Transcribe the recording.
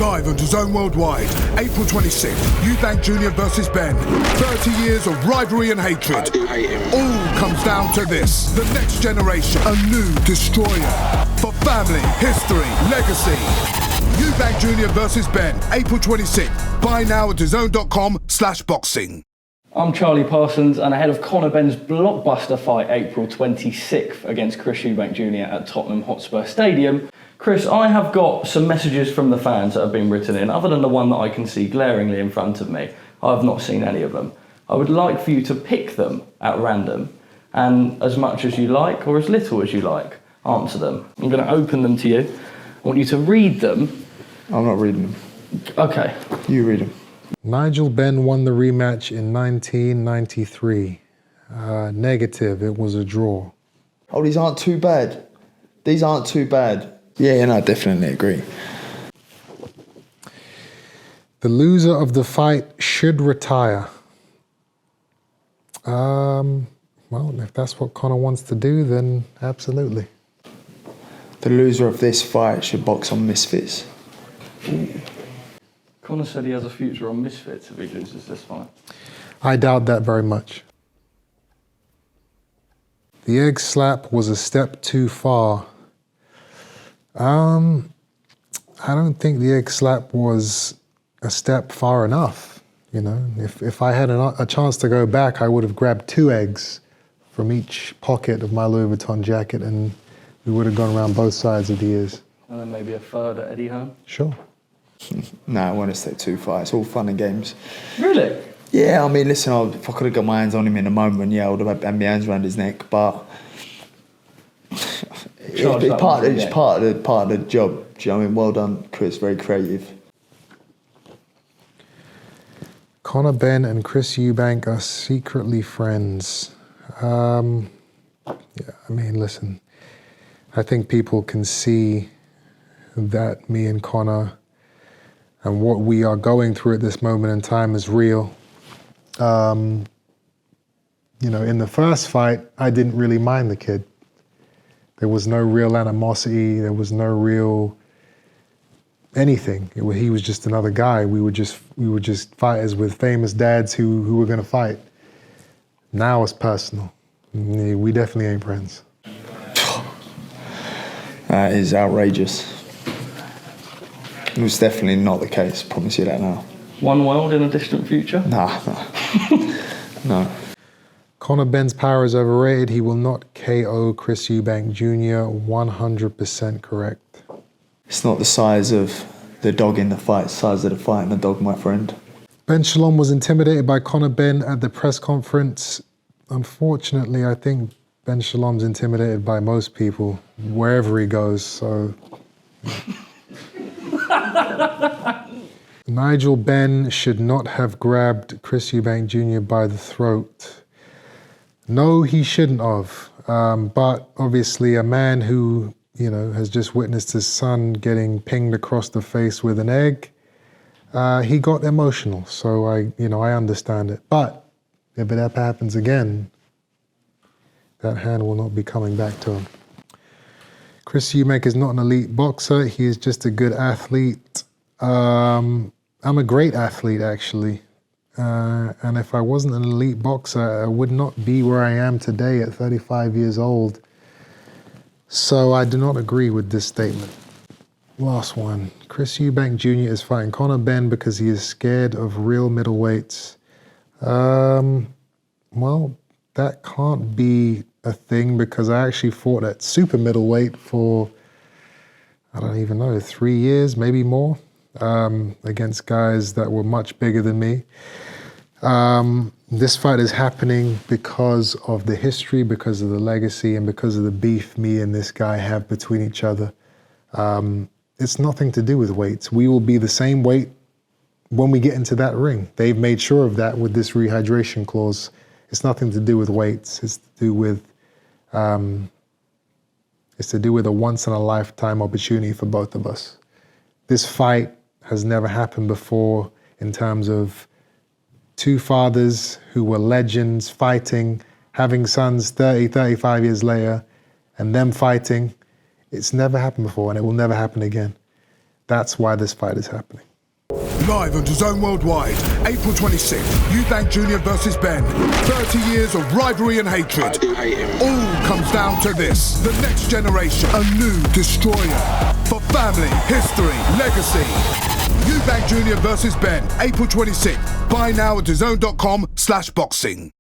Live on DAZN Worldwide, April 26th, Eubank Jr. versus Benn. 30 years of rivalry and hatred. I do hate him. All comes down to this. The next generation, a new destroyer. For family, history, legacy. Eubank Jr. versus Benn, April 26th. Buy now at DAZN.com/boxing. I'm Charlie Parsons, and ahead of Conor Benn's blockbuster fight April 26th against Chris Eubank Jr. at Tottenham Hotspur Stadium, Chris, I have got some messages from the fans that have been written in. Other than the one that I can see glaringly in front of me, I have not seen any of them. I would like for you to pick them at random, and as much as you like, or as little as you like, answer them. I'm going to open them to you. I want you to read them. I'm not reading them. Okay. You read them. Nigel Benn won the rematch in 1993. Negative, it was a draw. Oh, these aren't too bad. These aren't too bad. Yeah, no, I definitely agree. The loser of the fight should retire. Well, if that's what Conor wants to do, then absolutely. The loser of this fight should box on Misfits. Ooh. Conor said he has a future on Misfits if he loses this fight. I doubt that very much. The egg slap was a step too far. I don't think the egg slap was a step far enough. You know, if I had a chance to go back, I would have grabbed 2 eggs from each pocket of my Louis Vuitton jacket, and we would have gone around both sides of the ears. And then maybe a third at Eddie Hearn? Sure. No, I want to step too far. It's all fun and games. Really? Yeah, I mean, listen, if I could have got my hands on him in a moment, yeah, I would have had my hands around his neck, but it's part of the job. Do you know what I mean? Well done, Chris, very creative. Conor Benn and Chris Eubank are secretly friends. Yeah, I mean, listen, I think people can see that me and Conor and what we are going through at this moment in time is real. You know, in the first fight, I didn't really mind the kid. There was no real animosity. There was no real anything. He was just another guy. We were just fighters with famous dads who were going to fight. Now it's personal. We definitely ain't friends. That is outrageous. It was definitely not the case, promise you that now. One world in a distant future? Nah. No. Conor Benn's power is overrated. He will not KO Chris Eubank Jr. 100% correct. It's not the size of the dog in the fight, it's the size of the fight and the dog, my friend. Ben Shalom was intimidated by Conor Benn at the press conference. Unfortunately, I think Ben Shalom's intimidated by most people, wherever he goes, so... Nigel Benn should not have grabbed Chris Eubank Jr. by the throat. No, he shouldn't have. But obviously a man who, you know, has just witnessed his son getting pinged across the face with an egg, he got emotional. So I understand it. But if it ever happens again, that hand will not be coming back to him. Chris Eubank is not an elite boxer. He is just a good athlete. I'm a great athlete, actually. And if I wasn't an elite boxer, I would not be where I am today at 35 years old. So I do not agree with this statement. Last one. Chris Eubank Jr. is fighting Conor Benn because he is scared of real middleweights. Well, that can't be a thing because I actually fought at super middleweight for, I don't even know, 3 years, maybe more, against guys that were much bigger than me. This fight is happening because of the history, because of the legacy, and because of the beef me and this guy have between each other. It's nothing to do with weights. We will be the same weight when we get into that ring. They've made sure of that with this rehydration clause. It's nothing to do with weights. It's to do with a once-in-a-lifetime opportunity for both of us. This fight has never happened before in terms of two fathers who were legends fighting, having sons 30, 35 years later, and them fighting. It's never happened before, and it will never happen again. That's why this fight is happening. Live on DAZN Worldwide, April 26th, Eubank Jr. versus Benn. 30 years of rivalry and hatred. I do hate him. All comes down to this. The next generation, a new destroyer. For family, history, legacy. Eubank Jr. versus Benn, April 26th. Buy now at DAZN.com/boxing.